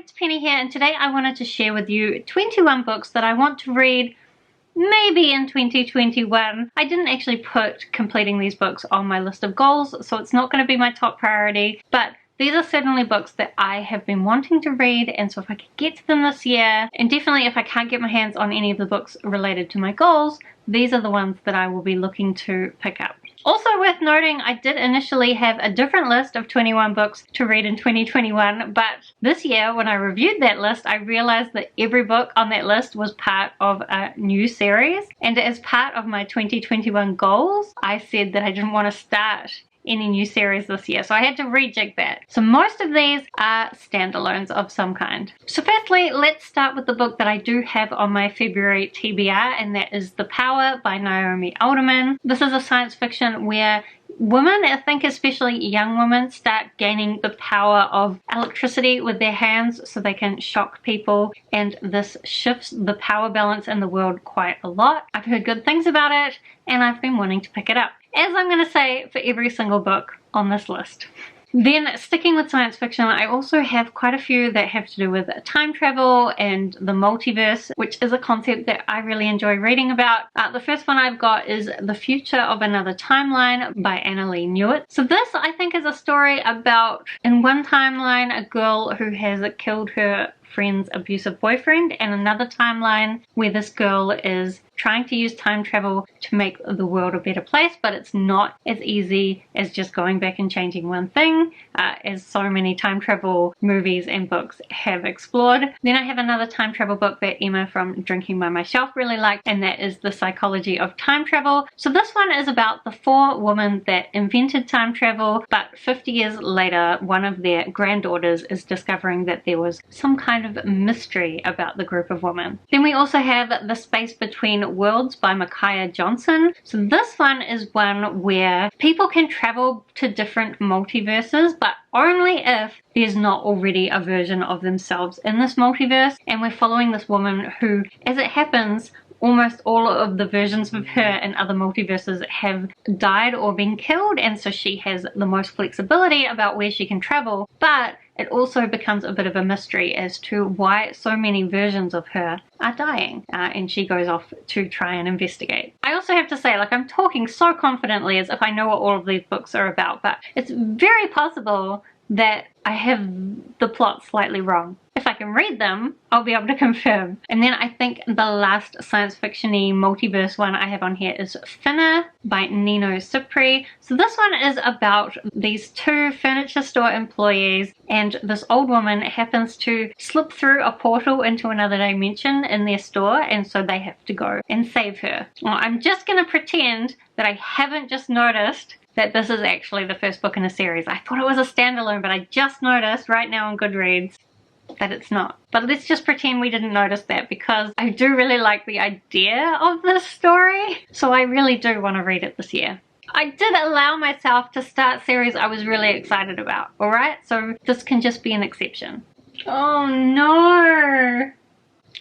it's Penny here, and today I wanted to share with you 21 books that I want to read maybe in 2021. I didn't actually put completing these books on my list of goals, so it's not going to be my top priority, but these are certainly books that I have been wanting to read, and so if I could get to them this year, and definitely if I can't get my hands on any of the books related to my goals, these are the ones that I will be looking to pick up. Also worth noting, I did initially have a different list of 21 books to read in 2021, but this year when I reviewed that list, I realized that every book on that list was part of a new series, and as part of my 2021 goals, I said that I didn't want to start any new series this year, so I had to rejig that. So most of these are standalones of some kind. So firstly, let's start with the book that I do have on my February TBR, and that is The Power by Naomi Alderman. This is a science fiction where women, I think especially young women, start gaining the power of electricity with their hands so they can shock people, and this shifts the power balance in the world quite a lot. I've heard good things about it and I've been wanting to pick it up, as I'm going to say for every single book on this list. Then, sticking with science fiction, I also have quite a few that have to do with time travel and the multiverse, which is a concept that I really enjoy reading about. The first one I've got is The Future of Another Timeline by Annalee Newitt. So this, I think, is a story about, in one timeline, a girl who has killed her friend's abusive boyfriend, and another timeline where this girl is trying to use time travel to make the world a better place, but it's not as easy as just going back and changing one thing, as so many time travel movies and books have explored. Then I have another time travel book that Emma from Drinking by My Shelf really liked, and that is The Psychology of Time Travel. So this one is about the 4 women that invented time travel, but 50 years later one of their granddaughters is discovering that there was some kind of mystery about the group of women. Then we also have The Space Between Worlds by Micaiah Johnson. So this one is one where people can travel to different multiverses, but only if there's not already a version of themselves in this multiverse. And we're following this woman who, as it happens, almost all of the versions of her in other multiverses have died or been killed, and so she has the most flexibility about where she can travel, but it also becomes a bit of a mystery as to why so many versions of her are dying, and she goes off to try and investigate. I also have to say, like, I'm talking so confidently as if I know what all of these books are about, but it's very possible that I have the plot slightly wrong. If I can read them, I'll be able to confirm. And then I think the last science fiction-y multiverse one I have on here is Finna by Nino Cipri. So this one is about these 2 furniture store employees, and this old woman happens to slip through a portal into another dimension in their store, and so they have to go and save her. Well, I'm just gonna pretend that I haven't just noticed that this is actually the first book in a series. I thought it was a standalone, but I just noticed right now on Goodreads that it's not. But let's just pretend we didn't notice that, because I do really like the idea of this story, so I really do want to read it this year. I did allow myself to start series I was really excited about, alright? So this can just be an exception. Oh no!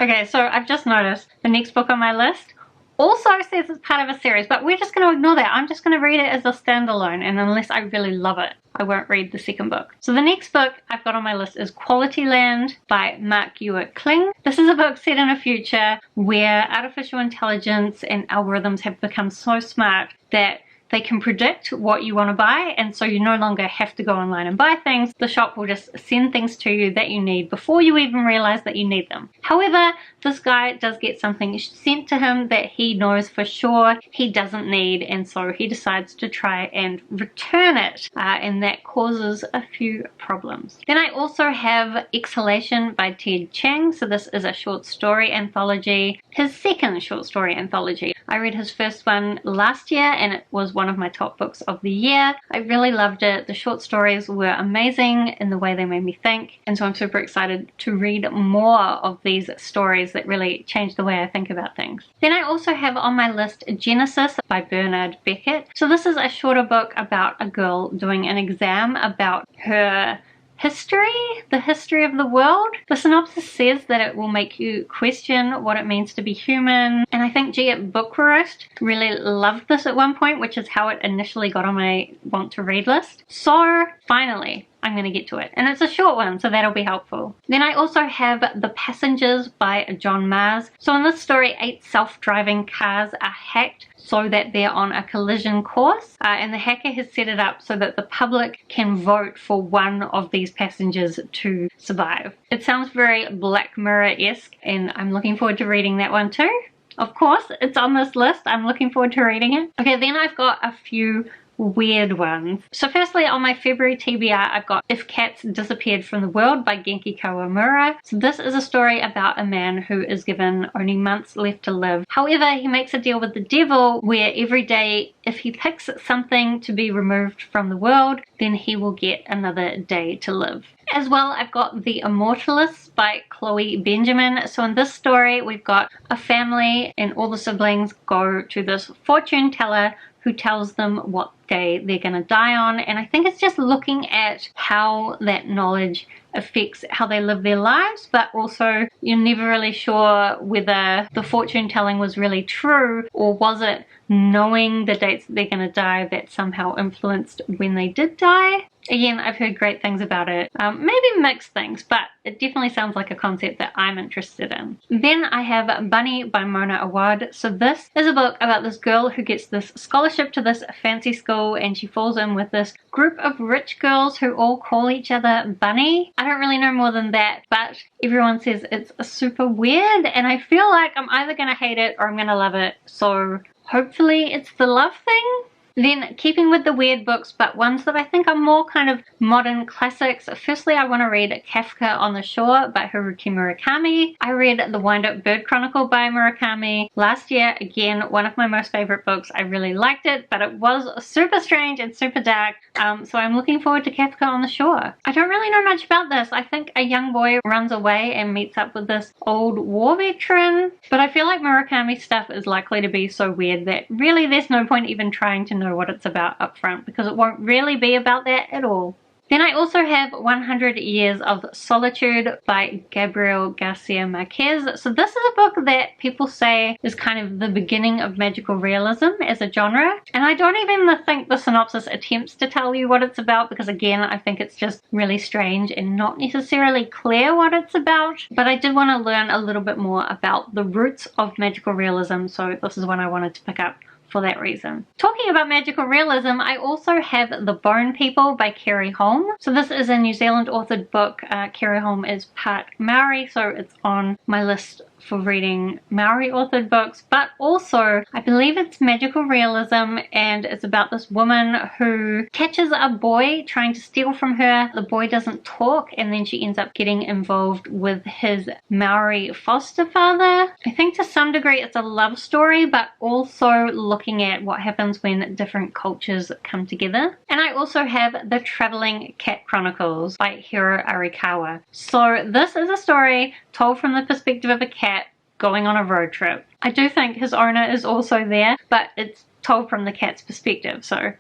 Okay, so I've just noticed the next book on my list also says it's part of a series, but we're just going to ignore that. I'm just going to read it as a standalone, and unless I really love it, I won't read the second book. So the next book I've got on my list is Quality Land by Mark Ewart Kling. This is a book set in a future where artificial intelligence and algorithms have become so smart that they can predict what you want to buy, and so you no longer have to go online and buy things. The shop will just send things to you that you need before you even realize that you need them. However, this guy does get something sent to him that he knows for sure he doesn't need, and so he decides to try and return it, and that causes a few problems. Then I also have Exhalation by Ted Chiang. So this is a short story anthology, his second short story anthology. I read his first one last year and it was one of my top books of the year. I really loved it. The short stories were amazing in the way they made me think, and so I'm super excited to read more of these stories that really change the way I think about things. Then I also have on my list Genesis by Bernard Beckett. So this is a shorter book about a girl doing an exam about her history, the history of the world. The synopsis says that it will make you question what it means to be human, and I think G.Ep Bookroost really loved this at one point, which is how it initially got on my want to read list. So finally, I'm going to get to it. And it's a short one, so that'll be helpful. Then I also have The Passengers by John Mars. So in this story, 8 self-driving cars are hacked so that they're on a collision course, and the hacker has set it up so that the public can vote for one of these passengers to survive. It sounds very Black Mirror-esque, and I'm looking forward to reading that one too. Of course, it's on this list. I'm looking forward to reading it. Okay, then I've got a few weird ones. So firstly, on my February TBR, I've got If Cats Disappeared from the World by Genki Kawamura. So this is a story about a man who is given only months left to live. However, he makes a deal with the devil where every day, if he picks something to be removed from the world, then he will get another day to live. As well, I've got The Immortalists by Chloe Benjamin. So in this story, we've got a family and all the siblings go to this fortune teller who tells them what day they're going to die on, and I think it's just looking at how that knowledge affects how they live their lives, but also you're never really sure whether the fortune telling was really true, or was it knowing the dates that they're going to die that somehow influenced when they did die. Again, I've heard great things about it. Maybe mixed things, but it definitely sounds like a concept that I'm interested in. Then I have Bunny by Mona Awad. So this is a book about this girl who gets this scholarship to this fancy school, and she falls in with this group of rich girls who all call each other Bunny. I don't really know more than that, but everyone says it's super weird, and I feel like I'm either going to hate it or I'm going to love it. So hopefully it's the love thing. Then, keeping with the weird books, but ones that I think are more kind of modern classics. Firstly, I want to read Kafka on the Shore by Haruki Murakami. I read The Wind-Up Bird Chronicle by Murakami last year. Again, one of my most favorite books. I really liked it, but it was super strange and super dark. So I'm looking forward to Kafka on the Shore. I don't really know much about this. I think a young boy runs away and meets up with this old war veteran, but I feel like Murakami stuff is likely to be so weird that really there's no point even trying to know what it's about up front, because it won't really be about that at all. Then I also have 100 Years of Solitude by Gabriel Garcia Marquez. So this is a book that people say is kind of the beginning of magical realism as a genre. And I don't even think the synopsis attempts to tell you what it's about, because again, I think it's just really strange and not necessarily clear what it's about. But I did want to learn a little bit more about the roots of magical realism, so this is one I wanted to pick up for that reason. Talking about magical realism, I also have The Bone People by Kerry Holm. So this is a New Zealand authored book. Kerry Holm is part Maori, so it's on my list for reading Maori authored books, but also I believe it's magical realism, and it's about this woman who catches a boy trying to steal from her. The boy doesn't talk, and then she ends up getting involved with his Maori foster father. I think to some degree it's a love story, but also looking at what happens when different cultures come together. And I also have The Traveling Cat Chronicles by Hiro Arikawa. So this is a story told from the perspective of a cat going on a road trip. I do think his owner is also there, but it's told from the cat's perspective. So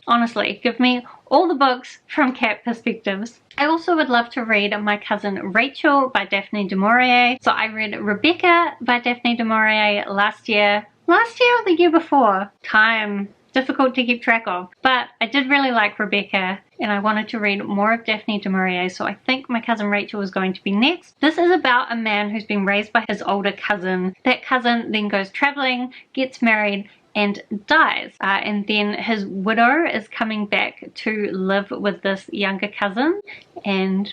honestly, give me all the books from cat perspectives. I also would love to read My Cousin Rachel by Daphne du Maurier. So I read Rebecca by Daphne du Maurier last year or the year before. Time difficult to keep track of, but I did really like Rebecca and I wanted to read more of Daphne du Maurier, so I think My Cousin Rachel is going to be next. This is about a man who's been raised by his older cousin. That cousin then goes traveling, gets married, and dies. And then his widow is coming back to live with this younger cousin, and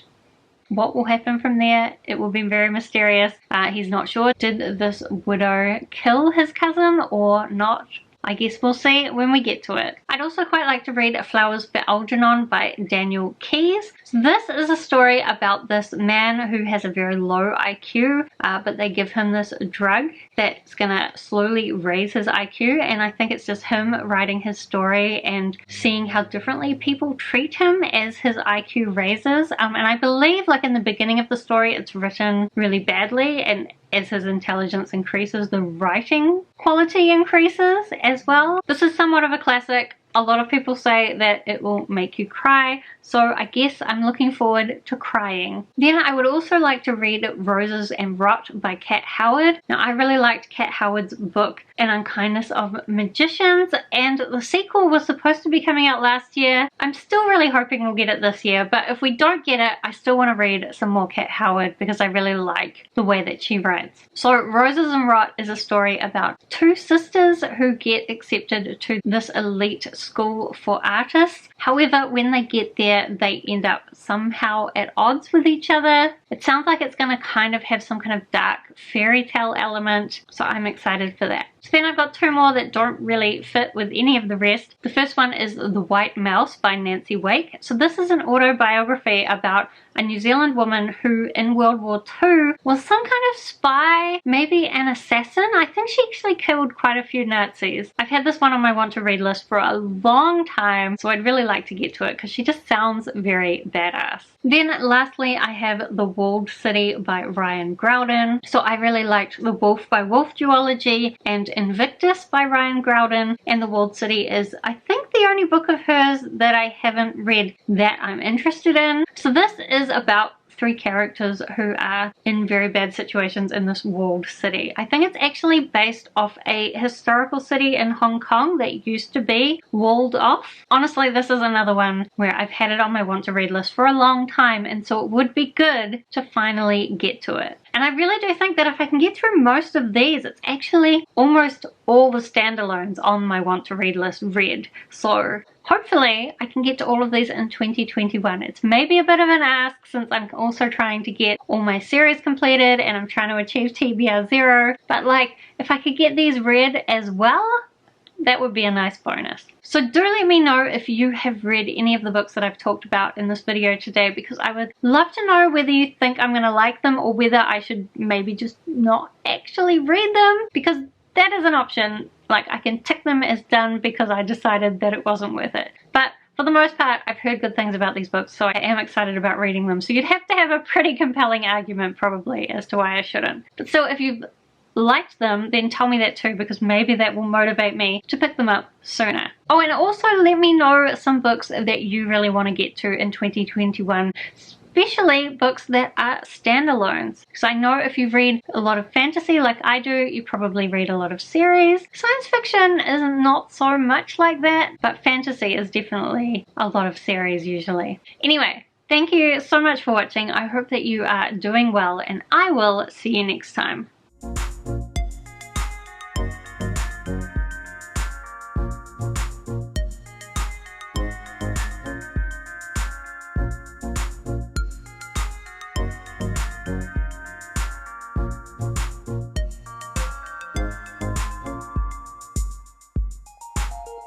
what will happen from there, it will be very mysterious. He's not sure. Did this widow kill his cousin or not? I guess we'll see when we get to it. I'd also quite like to read Flowers for Algernon by Daniel Keyes. So this is a story about this man who has a very low IQ, but they give him this drug that's gonna slowly raise his IQ, and I think it's just him writing his story and seeing how differently people treat him as his IQ raises. And I believe, like in the beginning of the story, it's written really badly, and as his intelligence increases, the writing quality increases as well. This is somewhat of a classic A lot of people say that it will make you cry, so I guess I'm looking forward to crying. Then I would also like to read Roses and Rot by Kat Howard. Now, I really liked Kat Howard's book An Unkindness of Magicians, and the sequel was supposed to be coming out last year. I'm still really hoping we'll get it this year, but if we don't get it, I still want to read some more Kat Howard because I really like the way that she writes. So Roses and Rot is a story about two sisters who get accepted to this elite school for artists. However, when they get there, they end up somehow at odds with each other. It sounds like it's going to kind of have some kind of dark fairy tale element, so I'm excited for that. So then I've got two more that don't really fit with any of the rest. The first one is The White Mouse by Nancy Wake. So this is an autobiography about a New Zealand woman who in World War II was some kind of spy, maybe an assassin. I think she actually killed quite a few Nazis. I've had this one on my want to read list for a long time, so I'd really like to get to it because she just sounds very badass. Then lastly, I have The Walled City by Ryan Graudin. So I really liked The Wolf by Wolf duology and Invictus by Ryan Graudin, and The Walled City is, I think, the only book of hers that I haven't read that I'm interested in. So this is about three characters who are in very bad situations in this walled city. I think it's actually based off a historical city in Hong Kong that used to be walled off. Honestly, this is another one where I've had it on my want to read list for a long time, and so it would be good to finally get to it. And I really do think that if I can get through most of these, it's actually almost all the standalones on my want to read list read. So hopefully I can get to all of these in 2021. It's maybe a bit of an ask since I'm also trying to get all my series completed and I'm trying to achieve TBR 0. But like, if I could get these read as well, that would be a nice bonus. So do let me know if you have read any of the books that I've talked about in this video today, because I would love to know whether you think I'm going to like them or whether I should maybe just not actually read them, because that is an option. Like, I can tick them as done because I decided that it wasn't worth it. But for the most part, I've heard good things about these books, so I am excited about reading them. So you'd have to have a pretty compelling argument probably as to why I shouldn't. But still, if you've liked them, then tell me that too, because maybe that will motivate me to pick them up sooner. Oh, and also let me know some books that you really want to get to in 2021. Especially books that are standalones. Because I know if you read a lot of fantasy like I do, you probably read a lot of series. Science fiction is not so much like that, but fantasy is definitely a lot of series usually. Anyway, thank you so much for watching. I hope that you are doing well, and I will see you next time.